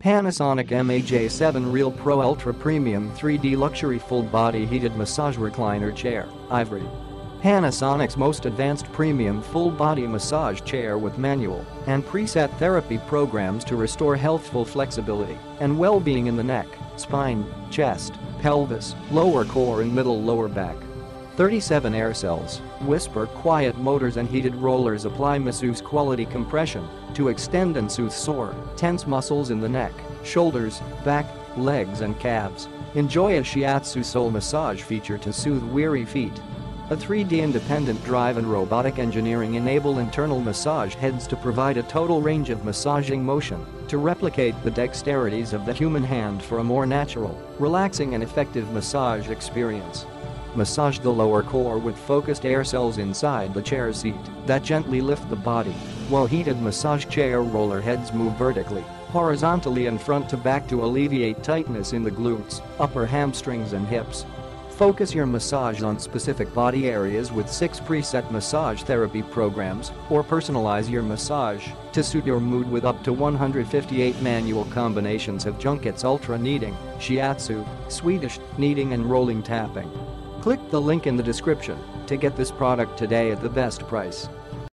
Panasonic MAJ7 Real Pro Ultra Premium 3D Luxury Full Body Heated Massage Recliner Chair, Ivory. Panasonic's most advanced premium full-body massage chair with manual and preset therapy programs to restore healthful flexibility and well-being in the neck, spine, chest, pelvis, lower core and middle lower back. 37 air cells, whisper quiet motors and heated rollers apply masseuse-quality compression to extend and soothe sore, tense muscles in the neck, shoulders, back, legs and calves. Enjoy a Shiatsu sole massage feature to soothe weary feet. A 3D independent drive and robotic engineering enable internal massage heads to provide a total range of massaging motion to replicate the dexterities of the human hand for a more natural, relaxing and effective massage experience. Massage the lower core with focused air cells inside the chair seat that gently lift the body, while heated massage chair roller heads move vertically, horizontally and front to back to alleviate tightness in the glutes, upper hamstrings and hips. Focus your massage on specific body areas with 6 preset massage therapy programs or personalize your massage to suit your mood with up to 158 manual combinations of Junkets Ultra Kneading, Shiatsu, Swedish Kneading and Rolling Tapping. Click the link in the description to get this product today at the best price.